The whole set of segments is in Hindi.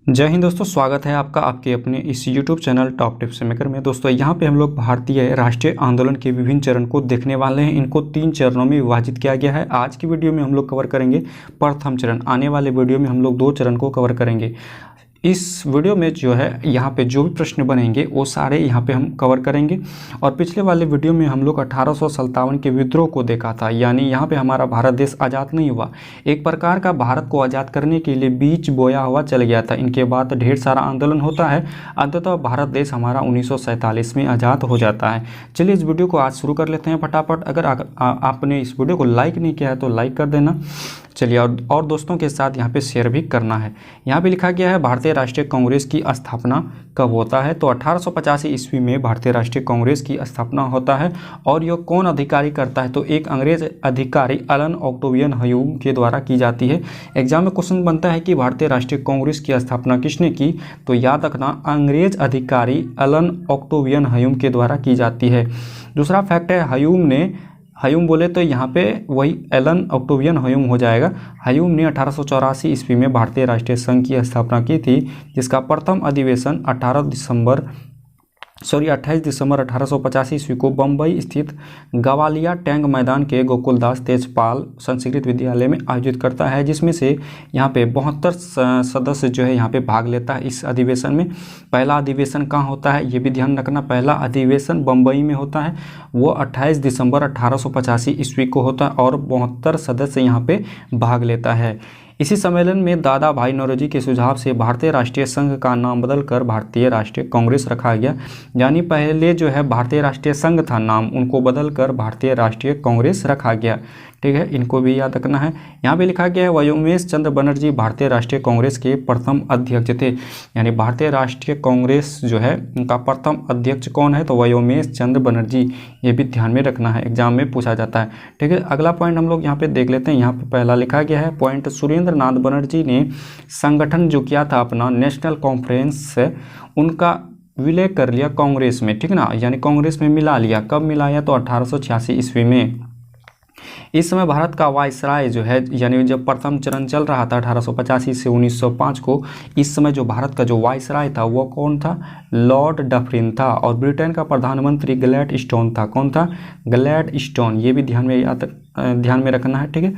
जय हिंद दोस्तों, स्वागत है आपका आपके अपने इस YouTube channel top tips maker में। दोस्तों यहाँ पे हम लोग भारतीय राष्ट्रीय आंदोलन के विभिन्न चरण को देखने वाले हैं। इनको 3 चरणों में विभाजित किया गया है। आज की वीडियो में हम लोग कवर करेंगे प्रथम चरण। आने वाले वीडियो में हम लोग 2 चरण को कवर करेंगे। इस वीडियो में जो है यहाँ पे जो भी प्रश्न बनेंगे वो सारे यहाँ पे हम कवर करेंगे। और पिछले वाले वीडियो में हम लोग 1857 के विद्रोह को देखा था, यानी यहाँ पे हमारा भारत देश आज़ाद नहीं हुआ, एक प्रकार का भारत को आज़ाद करने के लिए बीज बोया हुआ चल गया था। इनके बाद ढेर सारा आंदोलन होता है, अंततः भारत देश हमारा 1947 में आज़ाद हो जाता है। चलिए इस वीडियो को आज शुरू कर लेते हैं फटाफट। अगर आपने इस वीडियो को लाइक नहीं किया है तो लाइक कर देना। चलिए और दोस्तों के साथ यहाँ पे शेयर भी करना है। यहाँ पे लिखा गया है भारतीय राष्ट्रीय कांग्रेस की स्थापना कब होता है, तो 1885 ईस्वी में भारतीय राष्ट्रीय कांग्रेस की स्थापना होता है। और यह कौन अधिकारी करता है, तो एक अंग्रेज अधिकारी एलन ऑक्टेवियन ह्यूम के द्वारा की जाती है। एग्जाम में क्वेश्चन बनता है कि भारतीय राष्ट्रीय कांग्रेस की स्थापना किसने की, तो याद रखना अंग्रेज अधिकारी एलन ऑक्टेवियन ह्यूम के द्वारा की जाती है। दूसरा फैक्ट है ह्यूम बोले तो यहाँ पे वही एलन ऑक्टेवियन ह्यूम हो जाएगा। ह्यूम ने 1884 ईस्वी में भारतीय राष्ट्रीय संघ की स्थापना की थी, जिसका प्रथम अधिवेशन 28 दिसंबर 1885 ईस्वी को बम्बई स्थित गवालिया टैंक मैदान के गोकुलदास तेजपाल संस्कृत विद्यालय में आयोजित करता है, जिसमें से यहाँ पे 72 सदस्य जो है यहाँ पे भाग लेता है इस अधिवेशन में। पहला अधिवेशन कहाँ होता है ये भी ध्यान रखना, पहला अधिवेशन बम्बई में होता है, वो 28 दिसंबर 1885 ईस्वी को होता है और 72 सदस्य यहाँ पे भाग लेता है। इसी सम्मेलन में दादा भाई नौरोजी के सुझाव से भारतीय राष्ट्रीय संघ का नाम बदलकर भारतीय राष्ट्रीय कांग्रेस रखा गया, यानी पहले जो है भारतीय राष्ट्रीय संघ था नाम, उनको बदलकर भारतीय राष्ट्रीय कांग्रेस रखा गया। ठीक है, इनको भी याद रखना है। यहाँ पे लिखा गया है व्योमेश चंद्र बनर्जी भारतीय राष्ट्रीय कांग्रेस के प्रथम अध्यक्ष थे, यानी भारतीय राष्ट्रीय कांग्रेस जो है उनका प्रथम अध्यक्ष कौन है, तो व्योमेश चंद्र बनर्जी। ये भी ध्यान में रखना है, एग्जाम में पूछा जाता है। ठीक है, अगला पॉइंट हम लोग यहाँ पे देख लेते हैं। यहाँ पे पहला लिखा गया है पॉइंट, सुरेंद्र नाथ बनर्जी ने संगठन जो किया था अपना नेशनल कॉन्फ्रेंस से, उनका विलय कर लिया कांग्रेस में। ठीक ना, यानी कांग्रेस में मिला लिया। कब मिलाया, तो 1886 ईस्वी में। इस समय भारत का वायसराय जो है, यानी जब प्रथम चरण चल रहा था 1885 से 1905 को, इस समय जो भारत का जो वायसराय था वो कौन था, लॉर्ड डफरिन था। और ब्रिटेन का प्रधानमंत्री ग्लैडस्टोन था। कौन था, ग्लैडस्टोन। ये भी ध्यान में रखना है। ठीक है,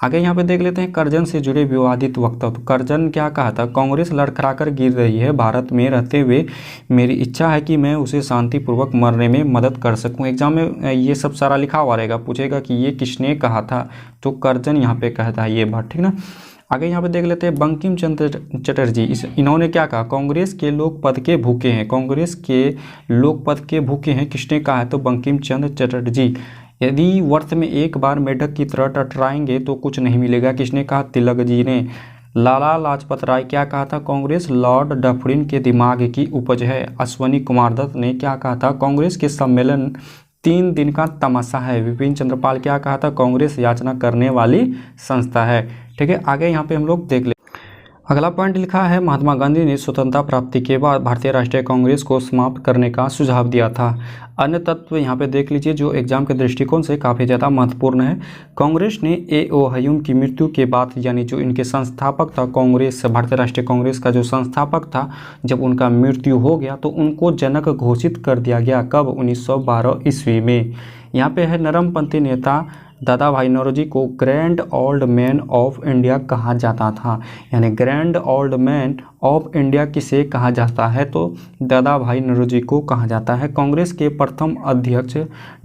आगे यहाँ पे देख लेते हैं करजन से जुड़े विवादित वक्तव्य। तो करजन क्या कहा था, कांग्रेस लड़खड़ाकर गिर रही है, भारत में रहते हुए मेरी इच्छा है कि मैं उसे शांतिपूर्वक मरने में मदद कर सकूं। एग्जाम में ये सब सारा लिखा हुआ रहेगा, पूछेगा कि ये किसने कहा था, तो करजन यहाँ पे कहता है ये बात। ठीक ना, आगे यहाँ पे देख लेते हैं बंकिम चंद्र चटर्जी। इन्होंने क्या कहा, कांग्रेस के लोक पद के भूखे हैं, कांग्रेस के लोक पद के भूखे हैं, किसने कहा है, तो बंकिम चंद्र चटर्जी। यदि वर्ष में एक बार मेढक की तरह टटराएंगे तो कुछ नहीं मिलेगा, किसने कहा, तिलक जी ने। लाला लाजपत राय क्या कहा था, कांग्रेस लॉर्ड डफरिन के दिमाग की उपज है। अश्वनी कुमार दत्त ने क्या कहा था, कांग्रेस के सम्मेलन 3 दिन का तमाशा है। विपिन चंद्रपाल क्या कहा था, कांग्रेस याचना करने वाली संस्था है। ठीक है, आगे यहाँ पे हम लोग देख ले। अगला पॉइंट लिखा है महात्मा गांधी ने स्वतंत्रता प्राप्ति के बाद भारतीय राष्ट्रीय कांग्रेस को समाप्त करने का सुझाव दिया था। अन्य तत्व यहाँ पे देख लीजिए जो एग्जाम के दृष्टिकोण से काफ़ी ज़्यादा महत्वपूर्ण है। कांग्रेस ने ए.ओ. ह्यूम की मृत्यु के बाद, यानी जो इनके संस्थापक था कांग्रेस, भारतीय राष्ट्रीय कांग्रेस का जो संस्थापक था, जब उनका मृत्यु हो गया तो उनको जनक घोषित कर दिया गया। कब, 1912 ईस्वी में। यहाँ पे है नरमपंथी नेता दादा भाई नौरोजी को grand old man of India कहा जाता था, यानी grand old man of India किसे कहा जाता है, तो दादा भाई नौरोजी को कहा जाता है। कांग्रेस के प्रथम अध्यक्ष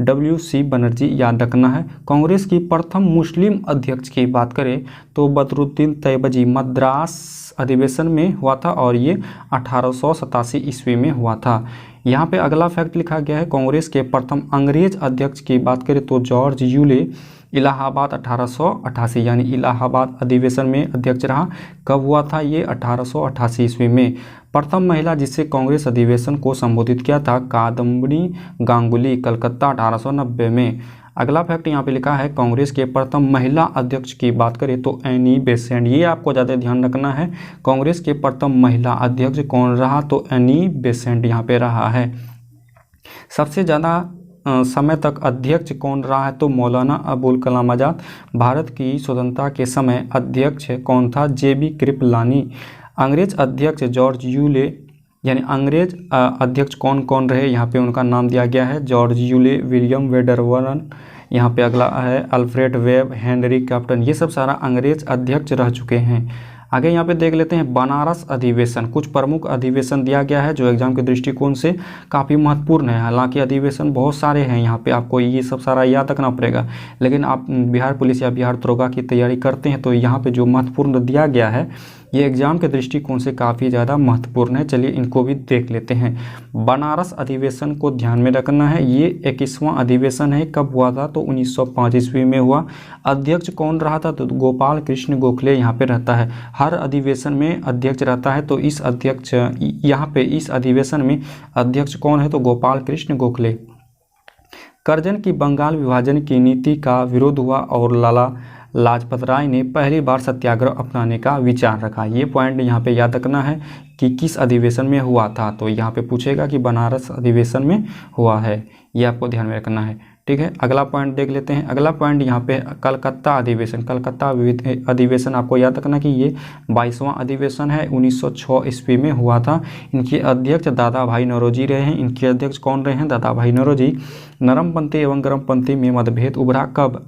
W.C. बनर्जी, याद रखना है। कांग्रेस की प्रथम मुस्लिम अध्यक्ष की बात करें तो बदरुद्दीन तैयबजी, मद्रास अधिवेशन में हुआ था और ये 1887 ईस्वी में हुआ था। यहाँ पे अगला फैक्ट लिखा गया है कांग्रेस के प्रथम अंग्रेज अध्यक्ष की बात करें तो जॉर्ज यूले, इलाहाबाद 1888, यानी इलाहाबाद अधिवेशन में अध्यक्ष रहा। कब हुआ था ये, 1888 ईस्वी में। प्रथम महिला जिससे कांग्रेस अधिवेशन को संबोधित किया था, कादम्बनी गांगुली, कलकत्ता 1890 में। अगला फैक्ट यहाँ पे लिखा है कांग्रेस के प्रथम महिला अध्यक्ष की बात करें तो एनी बेसेंट। ये आपको ज़्यादा ध्यान रखना है, कांग्रेस के प्रथम महिला अध्यक्ष कौन रहा, तो एनी बेसेंट यहाँ पे रहा है। सबसे ज़्यादा समय तक अध्यक्ष कौन रहा है, तो मौलाना अबुल कलाम आज़ाद। भारत की स्वतंत्रता के समय अध्यक्ष कौन था, JB कृपलानी। अंग्रेज अध्यक्ष जॉर्ज यूले, यानी अंग्रेज अध्यक्ष कौन कौन रहे, यहाँ पे उनका नाम दिया गया है जॉर्ज यूले, विलियम वेडरवर्न, यहाँ पे अगला है अल्फ्रेड वेब, हेनरी कैप्टन, ये सब सारा अंग्रेज अध्यक्ष रह चुके हैं। आगे यहाँ पे देख लेते हैं बनारस अधिवेशन। कुछ प्रमुख अधिवेशन दिया गया है जो एग्जाम के दृष्टिकोण से काफ़ी महत्वपूर्ण है। हालांकि अधिवेशन बहुत सारे हैं, यहाँ पे आपको ये सब सारा याद रखना पड़ेगा, लेकिन आप बिहार पुलिस या बिहार दरोगा की तैयारी करते हैं तो यहाँ पे जो महत्वपूर्ण दिया गया है ये एग्जाम के दृष्टिकोण से काफ़ी ज़्यादा महत्वपूर्ण है। चलिए इनको भी देख लेते हैं। बनारस अधिवेशन को ध्यान में रखना है, ये 21वां अधिवेशन है। कब हुआ था तो 1905 ईस्वी में हुआ। अध्यक्ष कौन रहा था तो गोपाल कृष्ण गोखले यहाँ पे रहता है। हर अधिवेशन में अध्यक्ष रहता है, तो इस अध्यक्ष यहाँ पे इस अधिवेशन में अध्यक्ष कौन है तो गोपाल कृष्ण गोखले। करजन की बंगाल विभाजन की नीति का विरोध हुआ और लाला लाजपत राय ने पहली बार सत्याग्रह अपनाने का विचार रखा। ये पॉइंट यहाँ पे याद रखना है कि किस अधिवेशन में हुआ था, तो यहाँ पे पूछेगा कि बनारस अधिवेशन में हुआ है, ये आपको ध्यान में रखना है। ठीक है, अगला पॉइंट देख लेते हैं। अगला पॉइंट यहाँ पे कलकत्ता अधिवेशन। कलकत्ता अधिवेशन आपको याद रखना कि ये 22वां अधिवेशन है, 1906 ईस्वी में हुआ था। इनके अध्यक्ष दादा भाई नौरोजी रहे हैं। इनके अध्यक्ष कौन रहे हैं, दादा भाई नौरोजी। नरमपंथी एवं गर्मपंथी में मतभेद उभरा कब,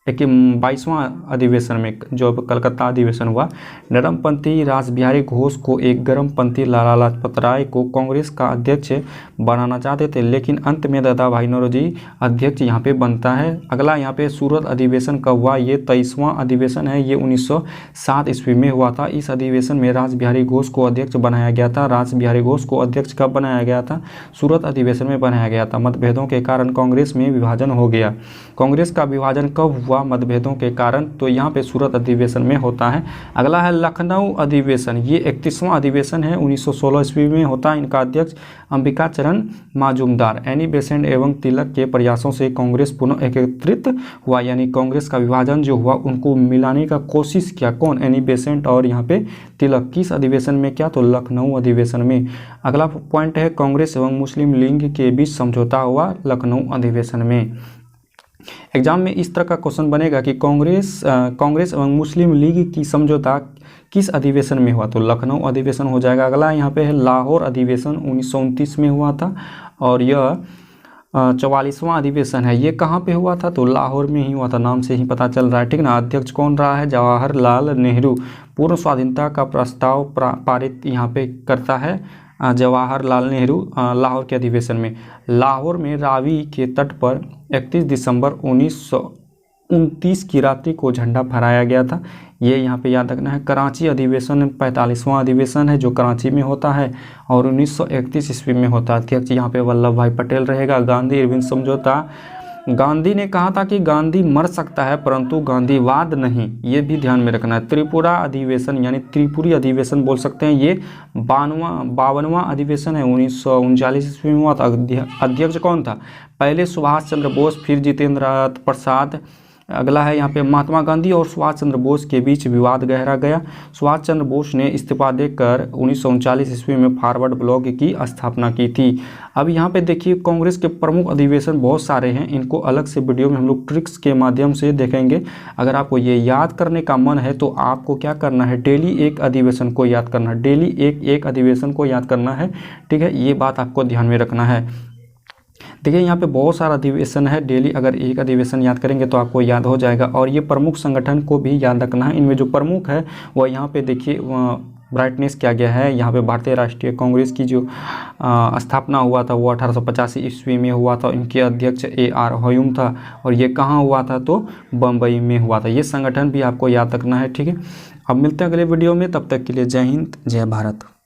22वां अधिवेशन में जो कलकत्ता अधिवेशन हुआ। नरमपंथी रासबिहारी घोष को एक गर्मपंथी लाला लाजपत राय को कांग्रेस का अध्यक्ष बनाना चाहते थे, लेकिन अंत में दादा भाई नौरोजी अध्यक्ष यहाँ पे बनता है। अगला यहाँ पे सूरत अधिवेशन कब हुआ, ये 23वां अधिवेशन है, ये 1907 ईस्वी में हुआ था। इस अधिवेशन में रासबिहारी घोष को अध्यक्ष बनाया गया था। रासबिहारी घोष को अध्यक्ष कब बनाया गया था, सूरत अधिवेशन में बनाया गया था। मतभेदों के कारण कांग्रेस में विभाजन हो गया। कांग्रेस का विभाजन कब हुआ, मतभेदों के कारण, तो यहाँ पे सूरत अधिवेशन में होता है। अगला है लखनऊ अधिवेशन। ये 31वां अधिवेशन है, 1916 ईस्वी में होता है। इनका अध्यक्ष अंबिका चरण माजुमदार। एनी बेसेंट एवं तिलक के प्रयासों से कांग्रेस पुनः एकत्रित हुआ, यानी कांग्रेस का विभाजन जो हुआ उनको मिलाने का कोशिश किया। कौन, एनी बेसेंट और यहाँ पे तिलक। किस अधिवेशन में क्या, तो लखनऊ अधिवेशन में। अगला पॉइंट है कांग्रेस एवं मुस्लिम लीग के बीच समझौता हुआ लखनऊ अधिवेशन में। एग्जाम में इस तरह का क्वेश्चन बनेगा कि कांग्रेस एवं मुस्लिम लीग की समझौता किस अधिवेशन में हुआ, तो लखनऊ अधिवेशन हो जाएगा। अगला यहाँ पे है लाहौर अधिवेशन, 1929 में हुआ था और यह 44वां अधिवेशन है। ये कहाँ पे हुआ था, तो लाहौर में ही हुआ था, नाम से ही पता चल रहा है। ठीक ना। अध्यक्ष कौन रहा है, जवाहरलाल नेहरू। पूर्ण स्वाधीनता का प्रस्ताव पारित यहाँ पे करता है जवाहरलाल नेहरू लाहौर के अधिवेशन में। लाहौर में रावी के तट पर 31 दिसंबर 1929 की रात्रि को झंडा फहराया गया था। ये यहाँ पे याद रखना है। कराची अधिवेशन 45वां अधिवेशन है जो कराची में होता है और 1931 ईस्वी में होता है। अध्यक्ष यहाँ पे वल्लभ भाई पटेल रहेगा। गांधी इरविन समझौता। गांधी ने कहा था कि गांधी मर सकता है परंतु गांधीवाद नहीं, ये भी ध्यान में रखना है। त्रिपुरा अधिवेशन यानी त्रिपुरी अधिवेशन बोल सकते हैं, ये 52वां अधिवेशन है, 1939 ईस्वी में हुआ था। अध्यक्ष कौन था, पहले सुभाष चंद्र बोस, फिर जितेंद्र प्रसाद। अगला है यहाँ पे महात्मा गांधी और सुभाष चंद्र बोस के बीच विवाद गहरा गया। सुभाष चंद्र बोस ने इस्तीफा देकर 1939 ईस्वी में फॉरवर्ड ब्लॉक की स्थापना की थी। अब यहाँ पे देखिए कांग्रेस के प्रमुख अधिवेशन बहुत सारे हैं, इनको अलग से वीडियो में हम लोग ट्रिक्स के माध्यम से देखेंगे। अगर आपको ये याद करने का मन है तो आपको क्या करना है, डेली एक अधिवेशन को याद करना है, डेली एक अधिवेशन को याद करना है। ठीक है, ये बात आपको ध्यान में रखना है। देखिए यहाँ पे बहुत सारा अधिवेशन है, डेली अगर एक अधिवेशन याद करेंगे तो आपको याद हो जाएगा। और ये प्रमुख संगठन को भी याद रखना है। इनमें जो प्रमुख है वो यहाँ पे देखिए ब्राइटनेस किया गया है। यहाँ पे भारतीय राष्ट्रीय कांग्रेस की जो स्थापना हुआ था वो 1885 ईस्वी में हुआ था। इनके अध्यक्ष AR ह्यूम था और ये कहाँ हुआ था, तो बम्बई में हुआ था। ये संगठन भी आपको याद रखना है। ठीक है, अब मिलते हैं अगले वीडियो में, तब तक के लिए जय हिंद जय भारत।